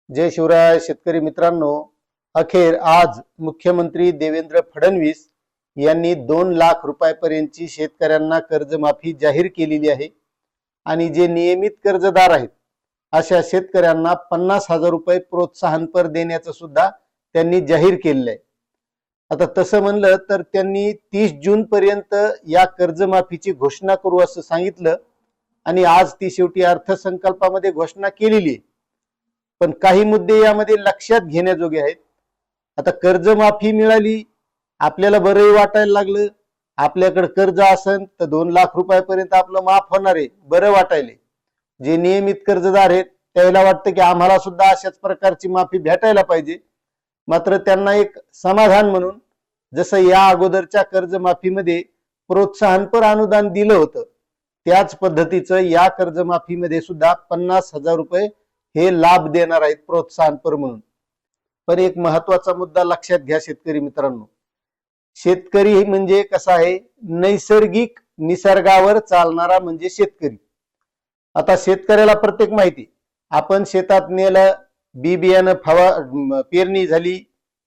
जय शिवराय शेतकरी मित्रांनो, अखेर आज मुख्यमंत्री देवेंद्र फडणवीस यांनी 2 लाख रुपयापर्यंतची शेतकऱ्यांना कर्जमाफी जाहीर केलेली आहे आणि जे नियमित कर्जदार आहेत अशा शेतकऱ्यांना 50,000 रुपये प्रोत्साहनपर देण्याचं सुद्धा त्यांनी जाहीर केलेलं आहे। आता तसं म्हणलं तर त्यांनी 30 जून पर्यंत या कर्जमाफीची घोषणा करू असं सांगितलं आणि आज ती शेवटी अर्थसंकल्पामध्ये घोषणा केलेली आहे। पण काही मुद्दे यामध्ये लक्षात घेण्याजोगे आहेत। आता कर्जमाफी मिळाली, आपल्याला बरंही वाटायला लागलं, आपल्याकडे कर्ज असेल तर 2 लाख रुपयापर्यंत आपलं माफ होणार आहे, बरं वाटायले। जे नियमित कर्जदार आहेत त्याला वाटतं की आम्हाला सुद्धा अशाच प्रकारची माफी भेटायला पाहिजे। मात्र त्यांना एक समाधान म्हणून जसं या अगोदरच्या कर्जमाफीमध्ये प्रोत्साहनपर अनुदान दिलं होतं त्याच पद्धतीचं या कर्जमाफीमध्ये सुद्धा 50,000 रुपये हे लाभ देणार आहेत प्रोत्साहनपर म्हणून। पण एक महत्वाचा मुद्दा लक्षात घ्या शेतकरी मित्रांनो, शेतकरी म्हणजे कसा आहे, नैसर्गिक निसर्गावर चालणारा म्हणजे शेतकरी। आता शेतकऱ्याला प्रत्येक माहिती, आपण शेतात नेलं, बी बियाणं पेरणी झाली,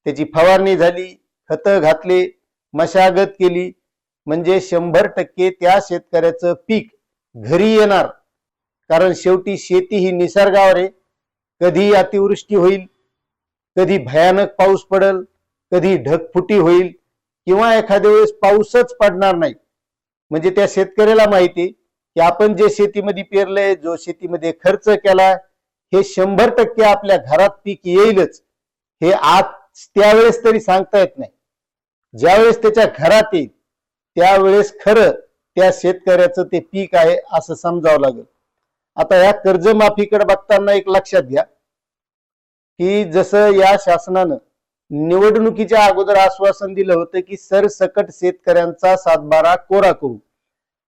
त्याची फवारणी झाली, खतं घातले, मशागत केली, म्हणजे 100% त्या शेतकऱ्याचं पीक घरी येणार। कारण शेवटी शेती ही निसर्गावर आहे। कधी अतिवृष्टी होईल, कधी भयानक पाऊस पडेल, कधी ढगफुटी होईल किंवा एखाद्या वेळेस पाऊसच पडणार नाही। म्हणजे त्या शेतकऱ्याला माहिती की आपण जे शेतीमध्ये पेरलंय, जो शेतीमध्ये खर्च केला, हे 100% आपल्या घरात पीक येईलच। हे आज त्यावेळेस तरी सांगता येत नाही, ज्यावेळेस त्याच्या घरात येईल त्यावेळेस खरं त्या शेतकऱ्याचं ते पीक आहे असं समजावं लागेल। आता या कर्जमाफीकडे बघताना एक लक्षात घ्या की जसं या शासनानं निवडणुकीच्या अगोदर आश्वासन दिलं होतं की सरसकट शेतकऱ्यांचा 7/12 कोरा करू।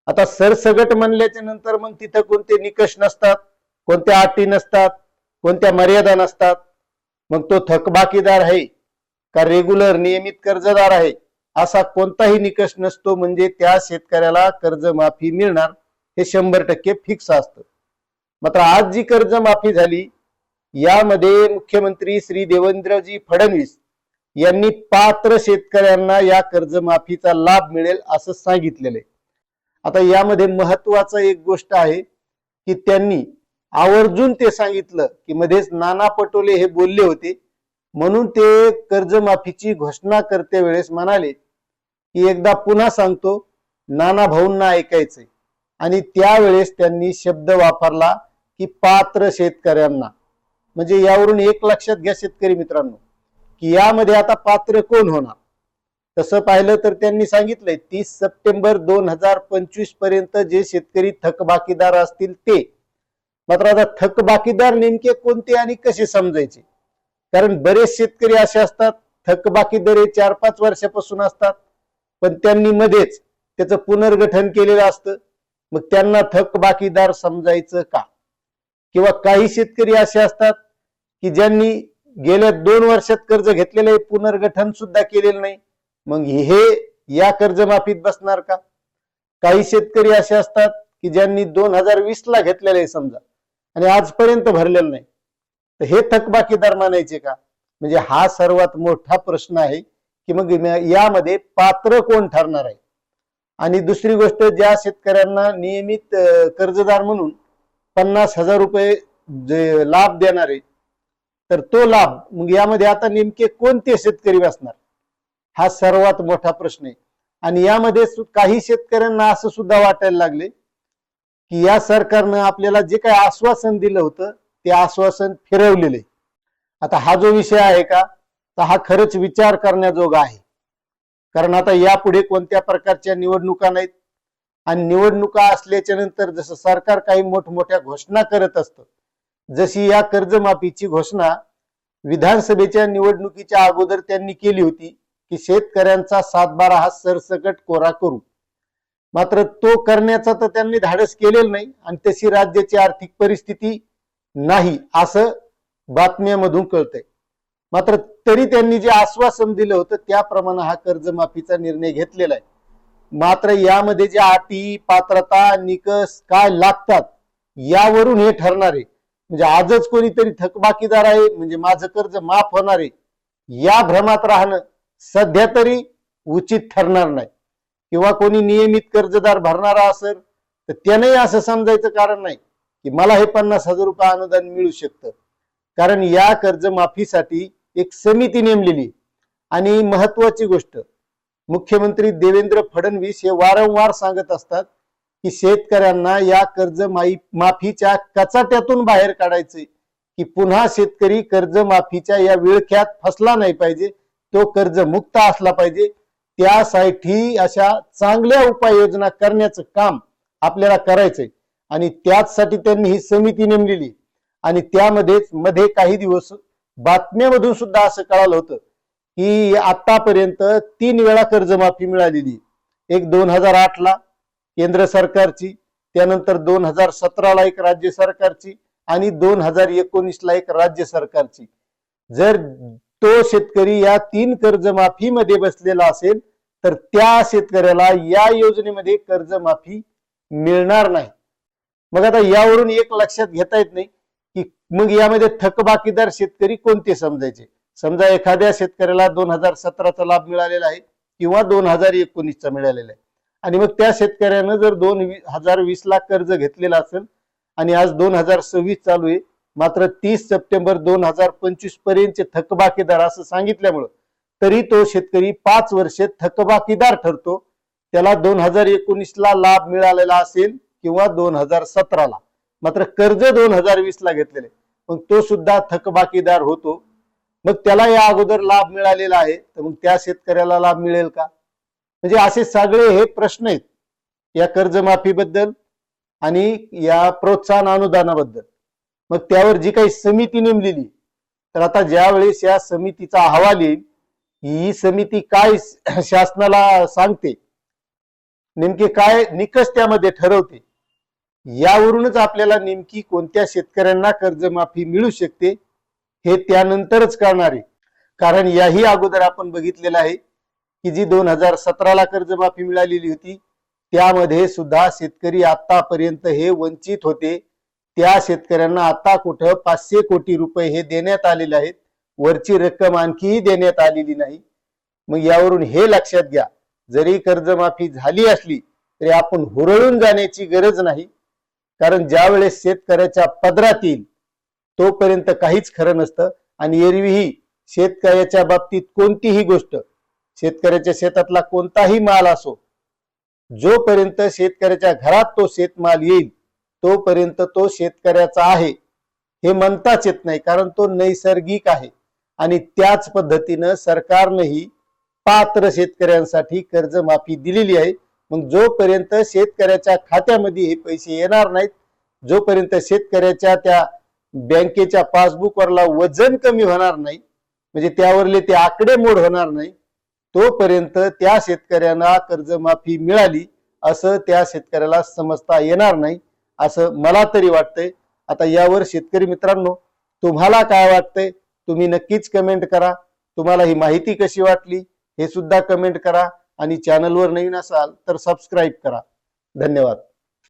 आता सरसकट म्हणल्याच्या नंतर मग तिथं कोणते निकष नसतात, कोणत्या अटी नसतात, कोणत्या मर्यादा नसतात। मग तो थकबाकीदार आहे का रेग्युलर नियमित कर्जदार आहे असा कोणताही निकष नसतो, म्हणजे त्या शेतकऱ्याला कर्जमाफी मिळणार हे 100% फिक्स असतं। मात्र आज जी कर्जमाफी झाली यामध्ये मुख्यमंत्री श्री देवेंद्रजी फडणवीस यांनी पात्र शेतकऱ्यांना या कर्जमाफीचा लाभ मिळेल असं सांगितलेलं आहे। आता यामध्ये महत्वाचं एक गोष्ट आहे की त्यांनी आवर्जून ते सांगितलं की मध्येच नाना पटोले हे बोलले होते, म्हणून ते कर्जमाफीची घोषणा करते वेळेस म्हणाले की एकदा पुन्हा सांगतो, नाना भाऊंना ऐकायचंय। आणि त्यावेळेस त्यांनी शब्द वापरला की पात्र शेतकऱ्यांना। म्हणजे यावरून एक लक्षात घ्या शेतकरी मित्रांनो की यामध्ये आता पात्र कोण होणार। तसं पाहिलं तर त्यांनी सांगितलंय 30 सप्टेंबर 2025 पर्यंत जे शेतकरी थकबाकीदार असतील ते। मात्र आता थकबाकीदार नेमके कोणते आणि कसे समजायचे, कारण बरेच शेतकरी असे असतात थकबाकीदार 4-5 वर्षापासून असतात पण त्यांनी मध्येच त्याचं पुनर्गठन केलेलं असतं, मग त्यांना थकबाकीदार समजायचं का? किंवा काही शेतकरी असे असतात की ज्यांनी गेल्या 2 वर्षात कर्ज घेतलेलं आहे, पुनर्गठन सुद्धा केलेलं नाही, मग हे या कर्जमाफीत बसणार का? काही शेतकरी असे असतात की ज्यांनी 2020 ला घेतलेलं आहे समजा आणि आजपर्यंत भरलेलं नाही, तर हे थकबाकीदार मानायचे का? म्हणजे हा सर्वात मोठा प्रश्न आहे की मग यामध्ये पात्र कोण ठरणार आहे। आणि दुसरी गोष्ट, ज्या शेतकऱ्यांना नियमित कर्जदार म्हणून 50,000 रुपये जे लाभ देणार आहे, तर तो लाभ मग यामध्ये आता नेमके कोणते शेतकरी बसणार, हा सर्वात मोठा प्रश्न आहे। आणि यामध्ये काही शेतकऱ्यांना असं सुद्धा वाटायला लागले की या सरकारनं आपल्याला जे काही आश्वासन दिलं होतं ते आश्वासन फिरवलेले। आता हा जो विषय आहे का, तर हा खरंच विचार करण्याजोगा आहे। कारण आता यापुढे कोणत्या प्रकारच्या निवडणुका नाहीत आणि निवडणुका असल्याच्या नंतर जसं सरकार काही मोठमोठ्या घोषणा करत असतं, जशी या कर्जमाफीची घोषणा विधानसभेच्या निवडणुकीच्या अगोदर त्यांनी केली होती की शेतकऱ्यांचा 7/12 हा सरसकट कोरा करू। मात्र तो करण्याचा तर त्यांनी धाडस केलेलं नाही आणि तशी राज्याची आर्थिक परिस्थिती नाही असं बातम्यामधून कळतंय। मात्र तरी त्यांनी जे आश्वासन दिलं होतं त्याप्रमाणे हा कर्जमाफीचा निर्णय घेतलेला आहे। मात्र यामध्ये जे अटी, पात्रता, निकष काय लागतात यावरून हे ठरणार आहे म्हणजे आजच कोणीतरी थकबाकीदार आहे म्हणजे माझं कर्ज माफ होणार आहे या भ्रमात राहणं सध्या तरी उचित ठरणार नाही. किंवा कोणी नियमित कर्जदार भरणारा असेल तर त्यानेही असं समजायचं कारण नाही की मला हे 50,000 रुपये अनुदान मिळू शकतं. कारण या कर्जमाफीसाठी एक समिती नेमलेली. आणि महत्वाची गोष्ट, मुख्यमंत्री देवेंद्र फडणवीस हे वारंवार सांगत असतात की शेतकऱ्यांना या कर्ज माफीच्या कचाट्यातून बाहेर काढायचे, की पुन्हा शेतकरी कर्जमाफीच्या या विळख्यात फसला नाही पाहिजे, तो कर्जमुक्त असला पाहिजे. त्यासाठी अशा चांगल्या उपाययोजना करण्याचं काम आपल्याला करायचंय आणि त्याचसाठी त्यांनी ही समिती नेमलेली. आणि त्यामध्येच मध्ये काही दिवस बातम्यामधून सुद्धा असं कळालं होतं की आतापर्यंत 3 वेळा कर्जमाफी मिळालेली. एक 2008 ला केंद्र सरकारची, त्यानंतर 2017 ला एक राज्य सरकारची आणि 2019 ला एक राज्य सरकारची. जर तो शेतकरी या 3 कर्जमाफीमध्ये बसलेला असेल तर त्या शेतकऱ्याला या योजनेमध्ये कर्जमाफी मिळणार नाही. मग आता यावरून एक लक्षात घेता येत नाही की मग यामध्ये थकबाकीदार शेतकरी कोणते समजायचे. समजा एखाद्या शेतकऱ्याला 2017चा लाभ मिळालेला आहे किंवा 2019चा मिळालेला आहे आणि मग त्या शेतकऱ्यानं जर 2020 ला कर्ज घेतलेला असेल आणि आज 2026 चालू आहे, मात्र 30 सप्टेंबर 2025 पर्यंतचे थकबाकीदार असं सांगितल्यामुळं तरी तो शेतकरी 5 वर्ष थकबाकीदार ठरतो. त्याला 2019 ला लाभ मिळालेला असेल किंवा 2017 ला, मात्र कर्ज 2020 ला घेतलेले, मग तो सुद्धा थकबाकीदार होतो. मग त्याला या अगोदर लाभ मिळालेला आहे तर मग त्या शेतकऱ्याला लाभ मिळेल का? म्हणजे असे सगळे हे प्रश्न आहेत या कर्जमाफीबद्दल आणि या प्रोत्साहन अनुदानाबद्दल. मग त्यावर जी काही समिती नेमलेली, तर आता ज्या वेळेस या समितीचा अहवाल येईल, ही समिती काय शासनाला सांगते, नेमके काय निकष त्यामध्ये ठरवते, यावरूनच आपल्याला नेमकी कोणत्या शेतकऱ्यांना कर्जमाफी मिळू शकते हे त्यानंतरच कळणार आहे. कारण याही अगोदर आपण बघितलेलं आहे की जी 2017 ला कर्जमाफी मिळालेली होती त्यामध्ये सुद्धा शेतकरी आतापर्यंत हे वंचित होते. त्या शेतकऱ्यांना आता कुठं 500 कोटी रुपये हे देण्यात आलेले आहेत, वरची रक्कम आणखीही देण्यात आलेली नाही. मग यावरून हे लक्षात घ्या, जरी कर्जमाफी झाली असली तरी आपण हुरळून जाण्याची गरज नाही. कारण ज्या वेळेस शेतकऱ्याच्या पदरात येईल तोपर्यंत काहीच खरं नसतं. आणि एरवीही शेतकऱ्याच्या बाबतीत कोणतीही गोष्ट, शेतकऱ्याच्या शेतातला कोणताही माल असो, जोपर्यंत शेतकऱ्याच्या घरात तो शेतमाल येईल तोपर्यंत तो शेतकऱ्याचा आहे हे म्हणताच येत नाही, कारण तो नैसर्गिक आहे. आणि त्याच पद्धतीनं सरकारनेही पात्र शेतकऱ्यांसाठी कर्जमाफी दिलेली आहे. मग जोपर्यंत शेतकऱ्याच्या खात्यामध्ये हे पैसे येणार नाहीत, जोपर्यंत शेतकऱ्याच्या त्या बँकेच्या पासबुकवरला वजन कमी होणार नाही, म्हणजे त्यावरले ते आकडेमोड होणार नाही, तोपर्यंत त्या शेतकऱ्यांना कर्जमाफी मिळाली असं त्या शेतकऱ्याला समजता येणार नाही, असं मला तरी वाटतंय. आता यावर शेतकरी मित्रांनो तुम्हाला काय वाटतंय तुम्ही नक्कीच कमेंट करा. तुम्हाला ही माहिती कशी वाटली हे सुद्धा कमेंट करा आणि चॅनलवर नवीन असाल तर सबस्क्राईब करा. धन्यवाद.